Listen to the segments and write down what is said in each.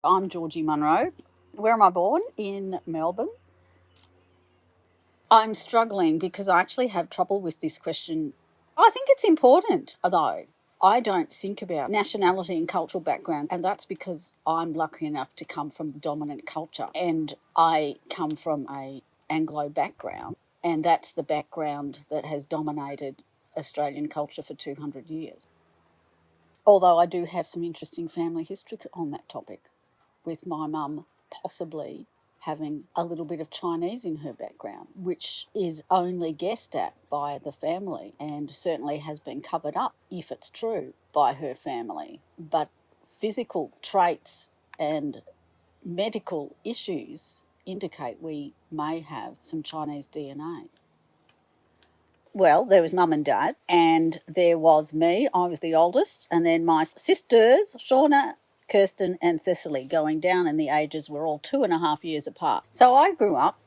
I'm Georgie Munro. Where am I born? In Melbourne. I'm struggling because I actually have trouble with this question. I think it's important, though. I don't think about nationality and cultural background, and that's because I'm lucky enough to come from the dominant culture, and I come from a Anglo background, and that's the background that has dominated Australian culture for 200 years. Although I do have some interesting family history on that topic, with my mum possibly having a little bit of Chinese in her background, which is only guessed at by the family and certainly has been covered up, if it's true, by her family. But physical traits and medical issues indicate we may have some Chinese DNA. Well, there was mum and dad, and there was me. I was the oldest, and then my sisters, Shauna, Kirsten and Cecily, going down in the ages, were all 2.5 years apart. So I grew up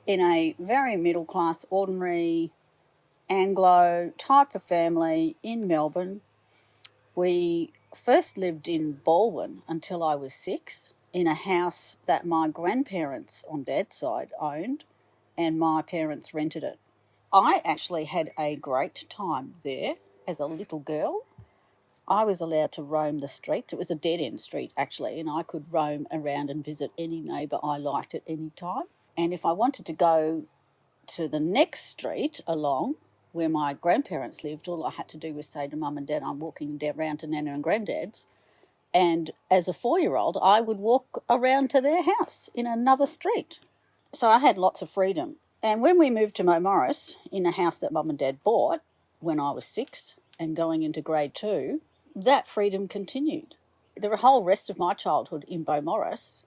in a very middle-class, ordinary Anglo type of family in Melbourne. We first lived in Baldwin until I was 6, in a house that my grandparents on Dad's side owned, and my parents rented it. I actually had a great time there as a little girl. I was allowed to roam the streets. It was a dead-end street, actually, and I could roam around and visit any neighbour I liked at any time. And if I wanted to go to the next street along where my grandparents lived, all I had to do was say to Mum and Dad, I'm walking round to Nana and Granddad's. And as a 4-year-old, I would walk around to their house in another street. So I had lots of freedom. And when we moved to Morris, in a house that Mum and Dad bought when I was 6 and going into grade 2, that freedom continued. The whole rest of my childhood in Beaumaris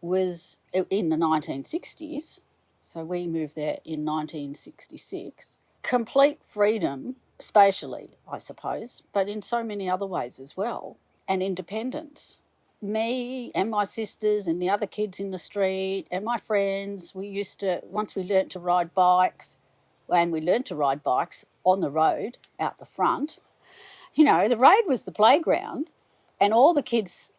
was in the 1960s, so we moved there in 1966. Complete freedom, spatially, I suppose, but in so many other ways as well, and independence. Me and my sisters and the other kids in the street and my friends, we used to, once we learnt to ride bikes, and we learnt to ride bikes on the road out the front. You know, the road was the playground, and all the kids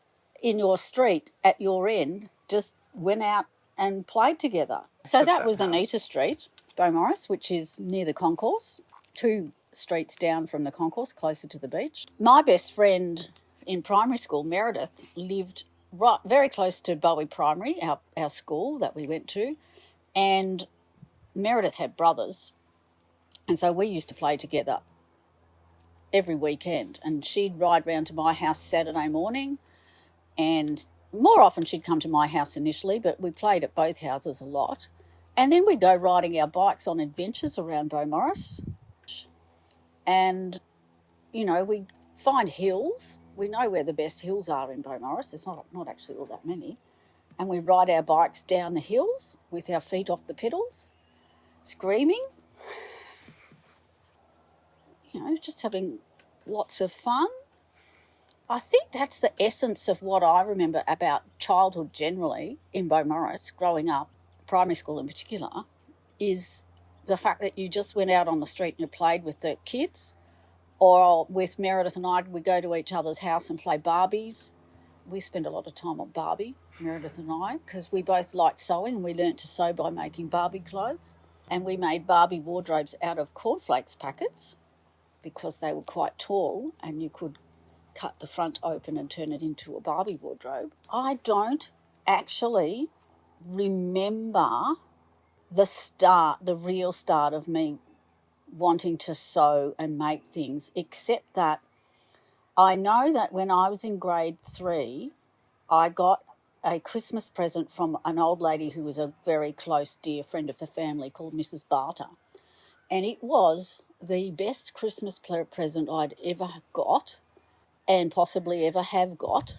in your street at your end just went out and played together. So that was Anita Street, Beaumaris, which is near the concourse, 2 streets down from the concourse, closer to the beach. My best friend in primary school, Meredith, lived right very close to Bowie Primary, our school that we went to, and Meredith had brothers, and so we used to play together every weekend, and she'd ride round to my house Saturday morning, and more often she'd come to my house initially, but we played at both houses a lot. And then we'd go riding our bikes on adventures around Beaumaris, and, you know, we'd find hills. We know where the best hills are in Beaumaris. There's not actually all that many. And we ride our bikes down the hills with our feet off the pedals, screaming, you know, just having lots of fun. I think that's the essence of what I remember about childhood generally in Beaumaris, growing up, primary school in particular, is the fact that you just went out on the street and you played with the kids, or with Meredith and I, we go to each other's house and play Barbies. We spend a lot of time on Barbie, Meredith and I, because we both liked sewing, and we learnt to sew by making Barbie clothes. And we made Barbie wardrobes out of cornflakes packets because they were quite tall and you could cut the front open and turn it into a Barbie wardrobe. I don't actually remember the real start of me wanting to sew and make things, except that I know that when I was in grade 3, I got a Christmas present from an old lady who was a very close, dear friend of the family called Mrs. Barter. And it was the best Christmas present I'd ever got and possibly ever have got.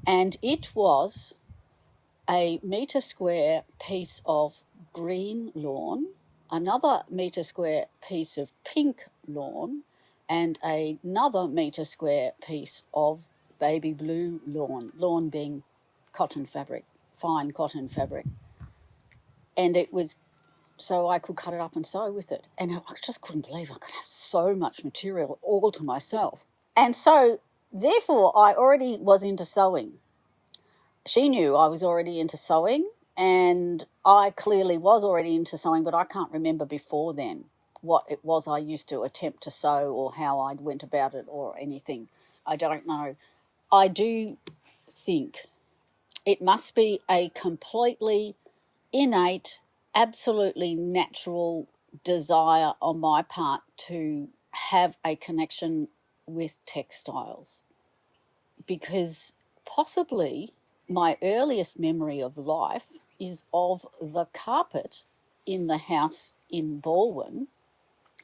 And it was a metre square piece of green lawn, another metre square piece of pink lawn, and another metre square piece of baby blue lawn being cotton fabric, fine cotton fabric. And it was, so I could cut it up and sew with it. And I just couldn't believe I could have so much material all to myself. And so, therefore, I already was into sewing she knew I was already into sewing, and I clearly was already into sewing, but I can't remember before then what it was I used to attempt to sew or how I went about it or anything. I don't know. I do think it must be a completely innate, absolutely natural desire on my part to have a connection with textiles, because possibly my earliest memory of life is of the carpet in the house in Baldwin,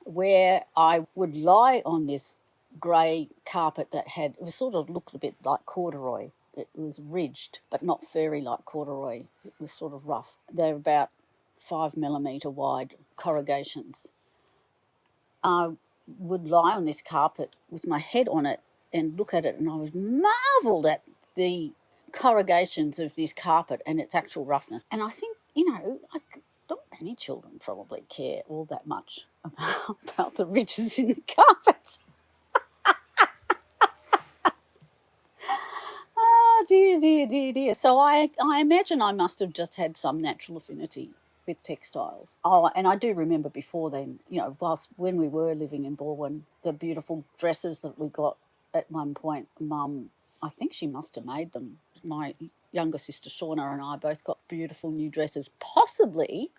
where I would lie on this grey carpet that had, it was sort of looked a bit like corduroy. It was ridged, but not furry like corduroy. It was sort of rough. They were about 5 millimetre wide corrugations. I would lie on this carpet with my head on it and look at it, and I was marvelled at the corrugations of this carpet and its actual roughness. And I think, like, not many children probably care all that much about the ridges in the carpet. Oh, dear. So I imagine I must have just had some natural affinity with textiles. Oh, and I do remember before then, when we were living in Baldwin, the beautiful dresses that we got at one point. Mum, I think she must have made them. My younger sister Shauna and I both got beautiful new dresses, possibly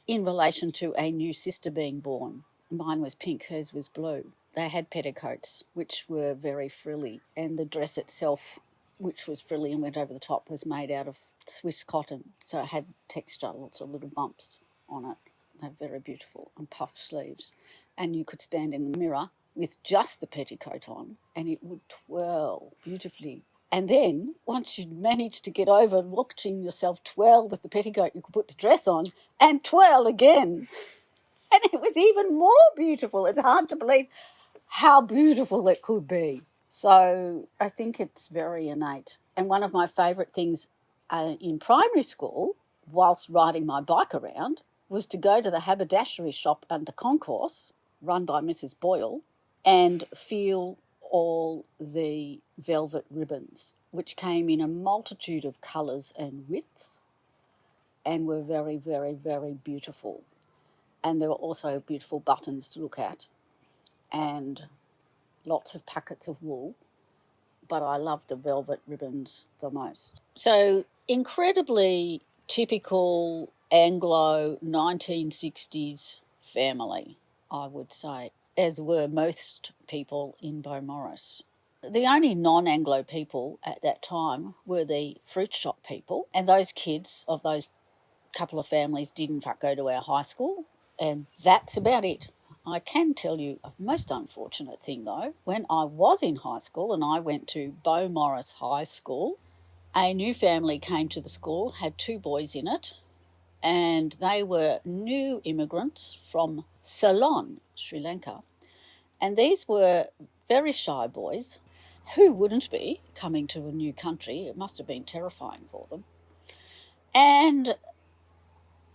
in relation to a new sister being born. Mine was pink, hers was blue. They had petticoats, which were very frilly, and the dress itself, which was frilly and went over the top, was made out of Swiss cotton, so it had texture, lots of little bumps on it. They're very beautiful, and puffed sleeves. And you could stand in the mirror with just the petticoat on, and it would twirl beautifully. And then, once you'd managed to get over watching yourself twirl with the petticoat, you could put the dress on and twirl again. And it was even more beautiful. It's hard to believe how beautiful it could be. So I think it's very innate. And one of my favourite things in primary school, whilst riding my bike around, was to go to the haberdashery shop and the concourse, run by Mrs. Boyle, and feel all the velvet ribbons, which came in a multitude of colours and widths and were very, very, very beautiful. And there were also beautiful buttons to look at and lots of packets of wool, but I loved the velvet ribbons the most. So incredibly typical Anglo 1960s family, I would say, as were most people in Beaumaris. The only non-Anglo people at that time were the fruit shop people, and those kids of those couple of families did in fact go to our high school, and that's about it. I can tell you a most unfortunate thing though. When I was in high school and I went to Beaumaris High School, a new family came to the school, had 2 boys in it, and they were new immigrants from Ceylon, Sri Lanka. And these were very shy boys. Who wouldn't be coming to a new country? It must have been terrifying for them. And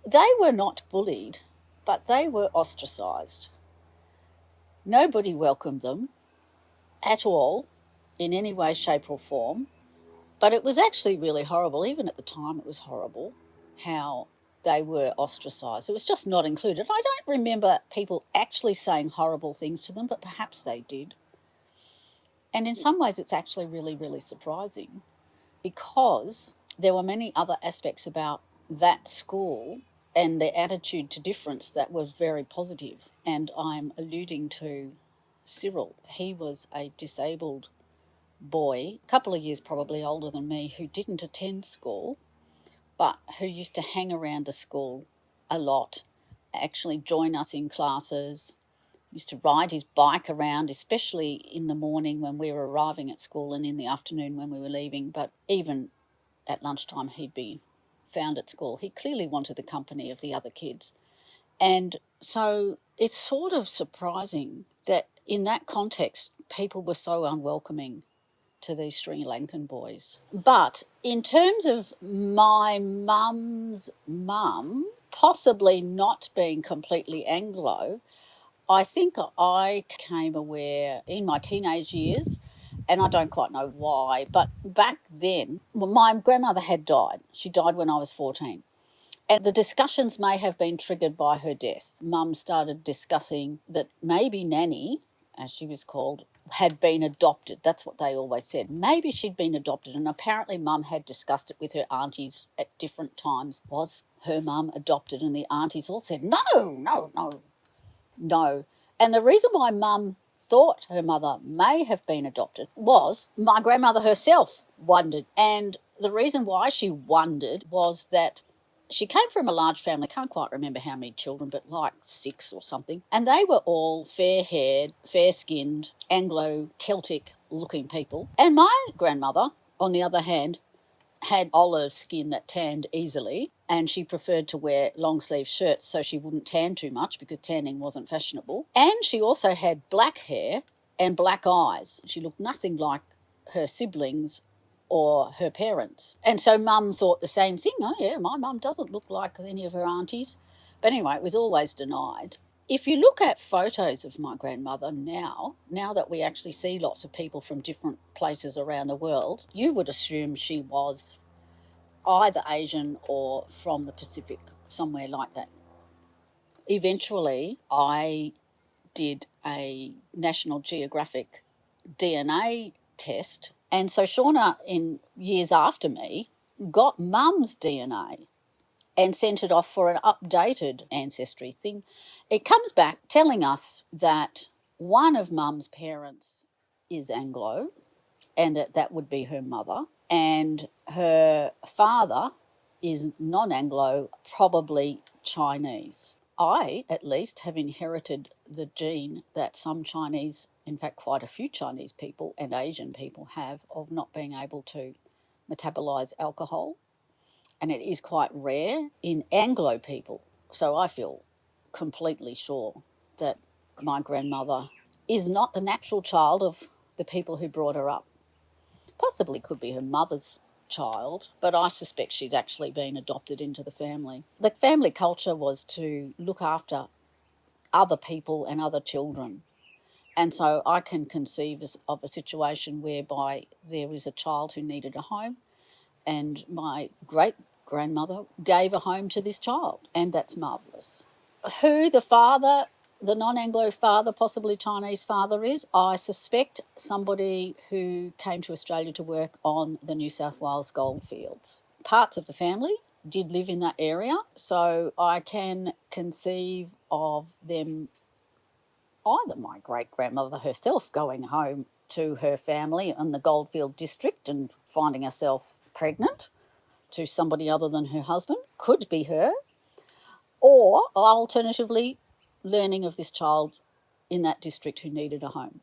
they were not bullied, but they were ostracised. Nobody welcomed them at all in any way, shape or form. But it was actually really horrible. Even at the time it was horrible how they were ostracised. It was just not included. I don't remember people actually saying horrible things to them, but perhaps they did. And in some ways it's actually really, really surprising, because there were many other aspects about that school and their attitude to difference that was very positive. And I'm alluding to Cyril. He was a disabled boy, a couple of years probably older than me, who didn't attend school, but who used to hang around the school a lot, actually join us in classes, used to ride his bike around, especially in the morning when we were arriving at school and in the afternoon when we were leaving, but even at lunchtime he'd be found at school. He clearly wanted the company of the other kids. And so it's sort of surprising that in that context people were so unwelcoming to these Sri Lankan boys. But in terms of my mum's mum possibly not being completely Anglo, I think I became aware in my teenage years and I don't quite know why, but back then, well, my grandmother had died. She died when I was 14. And the discussions may have been triggered by her death. Mum started discussing that maybe Nanny, as she was called, had been adopted. That's what they always said. Maybe she'd been adopted, and apparently Mum had discussed it with her aunties at different times. Was her mum adopted? And the aunties all said, no, no, no, no. And the reason why Mum thought her mother may have been adopted was my grandmother herself wondered. And the reason why she wondered was that she came from a large family, can't quite remember how many children, but like 6 or something. And they were all fair-haired, fair-skinned, Anglo-Celtic-looking people. And my grandmother, on the other hand, had olive skin that tanned easily, and she preferred to wear long-sleeve shirts so she wouldn't tan too much because tanning wasn't fashionable. And she also had black hair and black eyes. She looked nothing like her siblings or her parents. And so Mum thought the same thing. Oh, yeah, my mum doesn't look like any of her aunties. But anyway, it was always denied. If you look at photos of my grandmother now that we actually see lots of people from different places around the world, you would assume she was either Asian or from the Pacific, somewhere like that. Eventually, I did a National Geographic DNA test. And so Shauna, in years after me, got Mum's DNA and sent it off for an updated ancestry thing. It comes back telling us that one of Mum's parents is Anglo, and that would be her mother, and her father is non-Anglo, probably Chinese. I, at least, have inherited the gene that some Chinese, in fact quite a few Chinese people and Asian people have, of not being able to metabolise alcohol. And it is quite rare in Anglo people. So I feel completely sure that my grandmother is not the natural child of the people who brought her up. Possibly could be her mother's child, but I suspect she's actually been adopted into the family. The family culture was to look after other people and other children. And so I can conceive of a situation whereby there was a child who needed a home, and my great-grandmother gave a home to this child, and that's marvellous. Who the father, the non-Anglo father, possibly Chinese father is, I suspect somebody who came to Australia to work on the New South Wales goldfields. Parts of the family did live in that area, so I can conceive of them, either my great-grandmother herself going home to her family in the Goldfield district and finding herself pregnant to somebody other than her husband, could be her, or alternatively learning of this child in that district who needed a home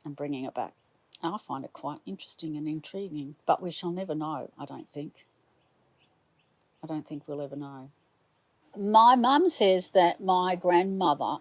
and bringing it back. I find it quite interesting and intriguing, but we shall never know, I don't think. I don't think we'll ever know. My mum says that my grandmother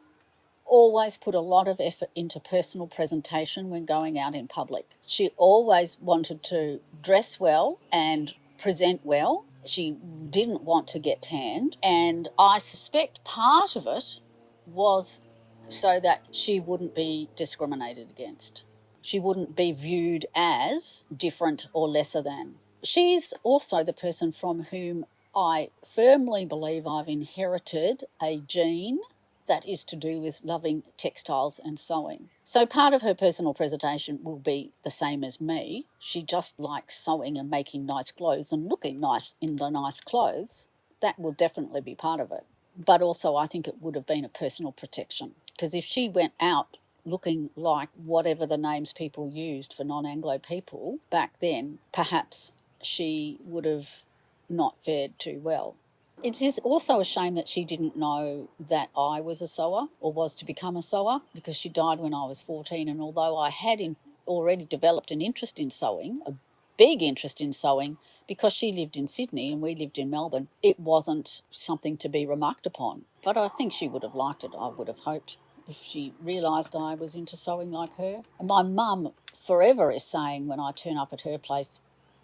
always put a lot of effort into personal presentation when going out in public. She always wanted to dress well and present well. She didn't want to get tanned, and I suspect part of it was so that she wouldn't be discriminated against. She wouldn't be viewed as different or lesser than. She's also the person from whom I firmly believe I've inherited a gene that is to do with loving textiles and sewing. So part of her personal presentation will be the same as me. She just likes sewing and making nice clothes and looking nice in the nice clothes. That will definitely be part of it. But also I think it would have been a personal protection, because if she went out looking like whatever the names people used for non-Anglo people back then, perhaps she would have not fared too well. It is also a shame that she didn't know that I was a sewer or was to become a sewer, because she died when I was 14, and although I had already developed an interest in sewing, a big interest in sewing, because she lived in Sydney and we lived in Melbourne, it wasn't something to be remarked upon. But I think she would have liked it, I would have hoped, if she realised I was into sewing like her. And my mum forever is saying when I turn up at her place,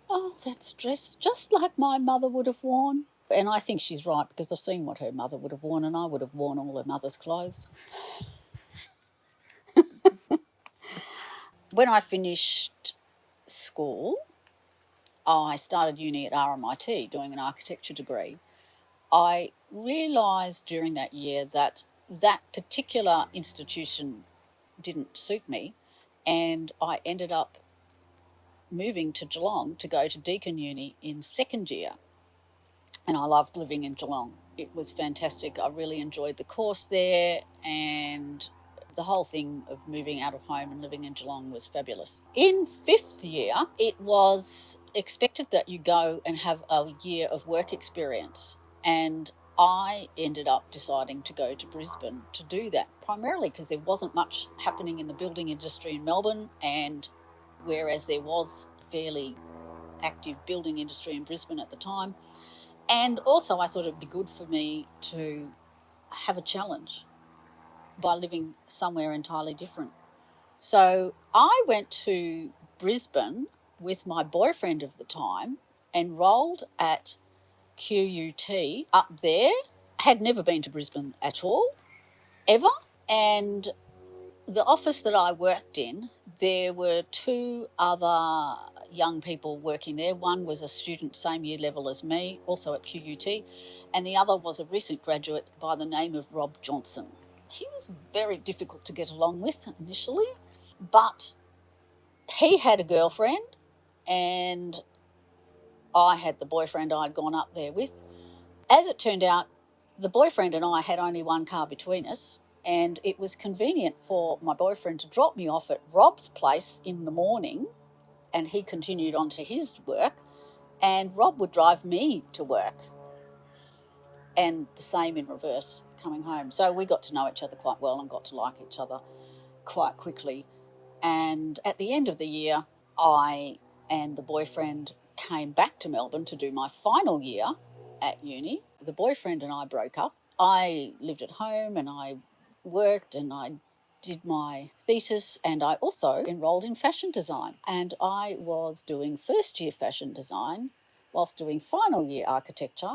oh, that's a dress just like my mother would have worn. And I think she's right, because I've seen what her mother would have worn, and I would have worn all her mother's clothes. When I finished school, I started uni at RMIT doing an architecture degree. I realised during that year that that particular institution didn't suit me, and I ended up moving to Geelong to go to Deakin Uni in second year. And I loved living in Geelong. It was fantastic. I really enjoyed the course there, and the whole thing of moving out of home and living in Geelong was fabulous. In fifth year, it was expected that you go and have a year of work experience, and I ended up deciding to go to Brisbane to do that, primarily because there wasn't much happening in the building industry in Melbourne, and whereas there was a fairly active building industry in Brisbane at the time. And also I thought it would be good for me to have a challenge by living somewhere entirely different. So I went to Brisbane with my boyfriend of the time, enrolled at QUT up there. Had never been to Brisbane at all, ever. And the office that I worked in, there were two other young people working there. One was a student same year level as me, also at QUT, and the other was a recent graduate by the name of Rob Johnson. He was very difficult to get along with initially, but he had a girlfriend and I had the boyfriend I'd gone up there with. As it turned out, the boyfriend and I had only one car between us, and it was convenient for my boyfriend to drop me off at Rob's place in the morning, and he continued on to his work, and Rob would drive me to work, and the same in reverse, coming home. So we got to know each other quite well and got to like each other quite quickly. And at the end of the year, I and the boyfriend came back to Melbourne to do my final year at uni. The boyfriend and I broke up. I lived at home and I worked and I did my thesis, and I also enrolled in fashion design. And I was doing first year fashion design whilst doing final year architecture.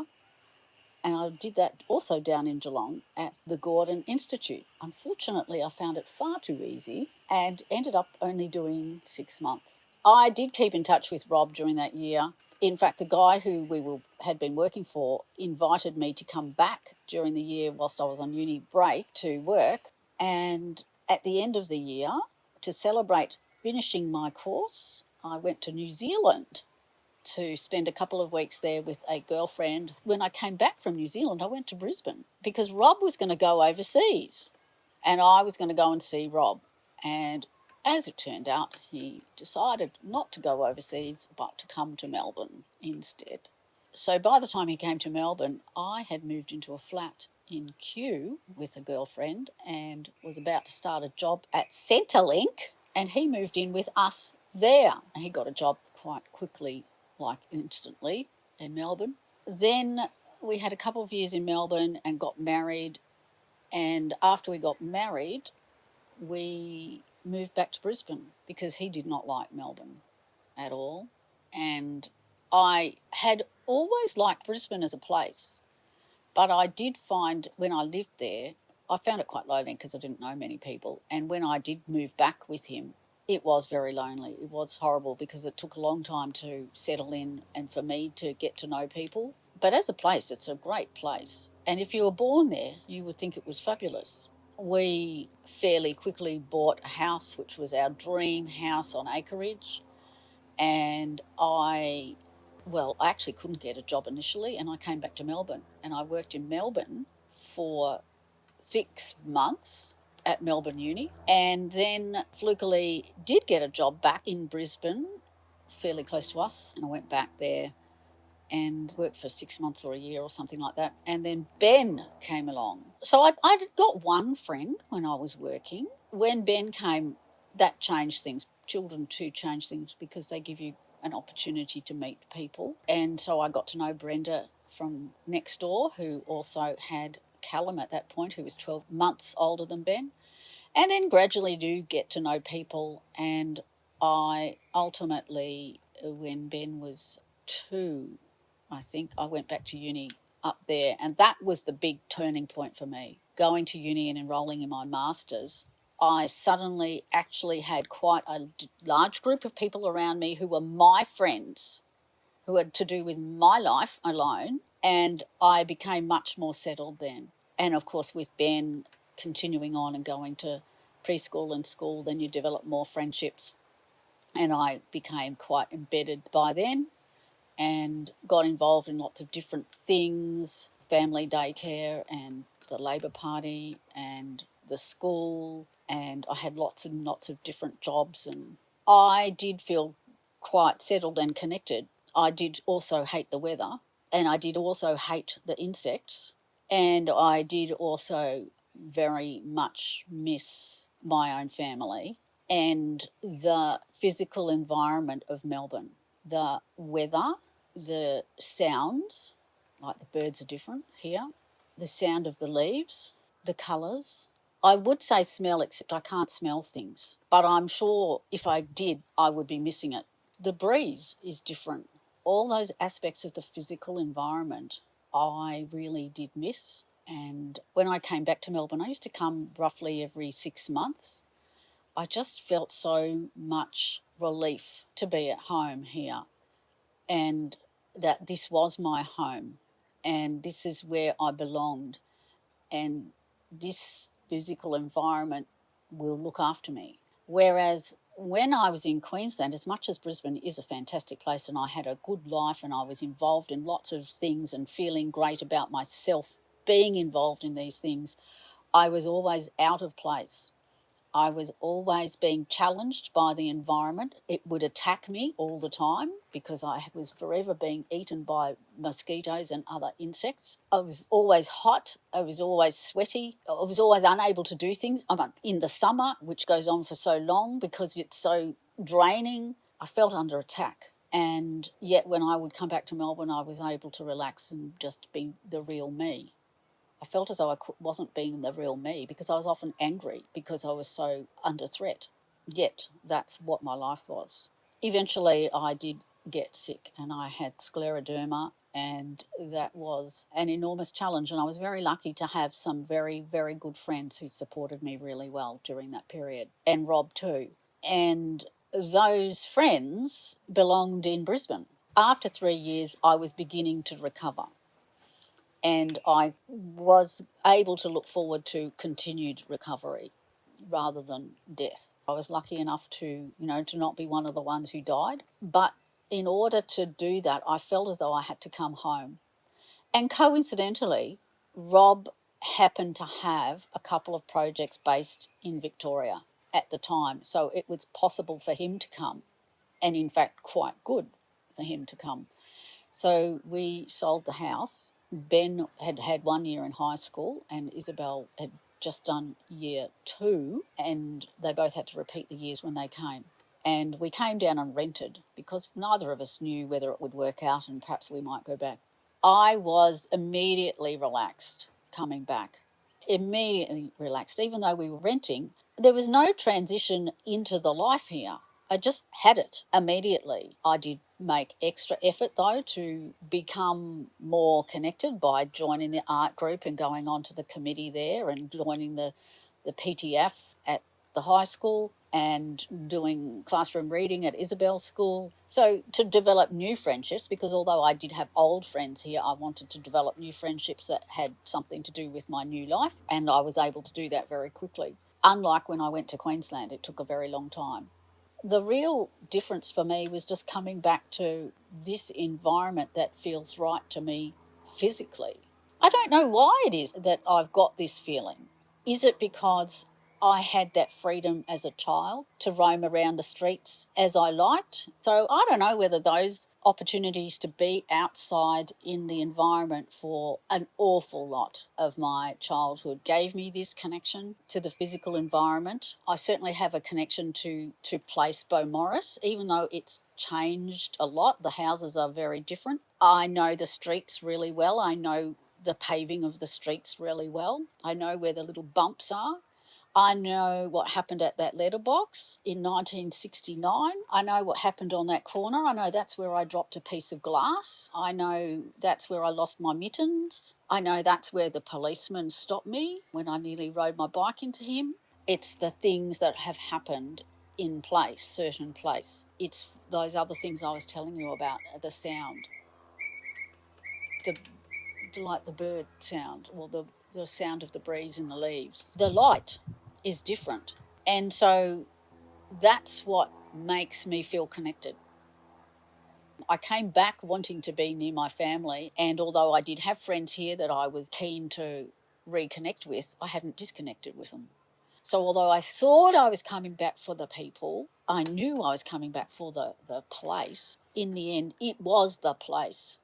And I did that also down in Geelong at the Gordon Institute. Unfortunately, I found it far too easy and ended up only doing 6 months. I did keep in touch with Rob during that year. In fact, the guy who had been working for invited me to come back during the year whilst I was on uni break to work. And at the end of the year, to celebrate finishing my course, I went to New Zealand to spend a couple of weeks there with a girlfriend. When I came back from New Zealand, I went to Brisbane because Rob was going to go overseas and I was going to go and see Rob. And as it turned out, he decided not to go overseas but to come to Melbourne instead. So by the time he came to Melbourne, I had moved into a flat in Kew with a girlfriend and was about to start a job at Centrelink, and he moved in with us there. And he got a job quite quickly, like instantly, in Melbourne. Then we had a couple of years in Melbourne and got married, and after we got married, we moved back to Brisbane because he did not like Melbourne at all. And I had always liked Brisbane as a place, but I did find when I lived there, I found it quite lonely because I didn't know many people. And when I did move back with him, it was very lonely. It was horrible because it took a long time to settle in and for me to get to know people. But as a place, it's a great place. And if you were born there, you would think it was fabulous. We fairly quickly bought a house, which was our dream house on acreage. And I actually couldn't get a job initially, and I came back to Melbourne. And I worked in Melbourne for 6 months at Melbourne Uni, and then flukily did get a job back in Brisbane, fairly close to us, and I went back there and worked for 6 months or a year or something like that. And then Ben came along. So I got one friend when I was working. When Ben came, that changed things. Children too change things because they give you an opportunity to meet people. And so I got to know Brenda from next door, who also had Callum at that point, who was 12 months older than Ben. And then gradually do get to know people. And I ultimately, when Ben was 2, I think, I went back to uni up there. And that was the big turning point for me, going to uni and enrolling in my master's I suddenly actually had quite a large group of people around me who were my friends, who had to do with my life alone, and I became much more settled then. And of course, with Ben continuing on and going to preschool and school, then you develop more friendships. And I became quite embedded by then and got involved in lots of different things, family daycare and the Labor Party and the school, and I had lots and lots of different jobs, and I did feel quite settled and connected. I did also hate the weather, and I did also hate the insects, and I did also very much miss my own family and the physical environment of Melbourne. The weather, the sounds, like the birds are different here, the sound of the leaves, the colours. I would say smell, except I can't smell things. But I'm sure if I did, I would be missing it. The breeze is different. All those aspects of the physical environment I really did miss. And when I came back to Melbourne, I used to come roughly every 6 months. I just felt so much relief to be at home here, and that this was my home and this is where I belonged, and this physical environment will look after me. Whereas when I was in Queensland, as much as Brisbane is a fantastic place and I had a good life and I was involved in lots of things and feeling great about myself being involved in these things, I was always out of place. I was always being challenged by the environment. It would attack me all the time because I was forever being eaten by mosquitoes and other insects. I was always hot. I was always sweaty. I was always unable to do things. In the summer, which goes on for so long because it's so draining, I felt under attack. And yet when I would come back to Melbourne, I was able to relax and just be the real me. I felt as though I wasn't being the real me because I was often angry because I was so under threat. Yet that's what my life was. Eventually I did get sick and I had scleroderma, and that was an enormous challenge, and I was very lucky to have some very, very good friends who supported me really well during that period, and Rob too. And those friends belonged in Brisbane. After 3 years I was beginning to recover, and I was able to look forward to continued recovery rather than death. I was lucky enough to not be one of the ones who died. But in order to do that, I felt as though I had to come home. And coincidentally, Rob happened to have a couple of projects based in Victoria at the time. So it was possible for him to come, and in fact quite good for him to come. So we sold the house. Ben had had 1 year in high school and Isabel had just done year 2, and they both had to repeat the years when they came. And we came down and rented because neither of us knew whether it would work out and perhaps we might go back. I was immediately relaxed coming back, immediately relaxed. Even though we were renting, there was no transition into the life here. I just had it immediately. I did make extra effort, though, to become more connected by joining the art group and going on to the committee there and joining the PTF at the high school and doing classroom reading at Isabel's school. So to develop new friendships, because although I did have old friends here, I wanted to develop new friendships that had something to do with my new life, and I was able to do that very quickly. Unlike when I went to Queensland, it took a very long time. The real difference for me was just coming back to this environment that feels right to me physically. I don't know why it is that I've got this feeling. Is it because I had that freedom as a child to roam around the streets as I liked? So I don't know whether those opportunities to be outside in the environment for an awful lot of my childhood gave me this connection to the physical environment. I certainly have a connection to Place Beaumaris, even though it's changed a lot. The houses are very different. I know the streets really well. I know the paving of the streets really well. I know where the little bumps are. I know what happened at that letterbox in 1969. I know what happened on that corner. I know that's where I dropped a piece of glass. I know that's where I lost my mittens. I know that's where the policeman stopped me when I nearly rode my bike into him. It's the things that have happened in place, certain place. It's those other things I was telling you about, the sound, like the bird sound, or the sound of the breeze in the leaves. The light is different. And so that's what makes me feel connected. I came back wanting to be near my family, and although I did have friends here that I was keen to reconnect with, I hadn't disconnected with them. So although I thought I was coming back for the people, I knew I was coming back for the place. In the end, it was the place.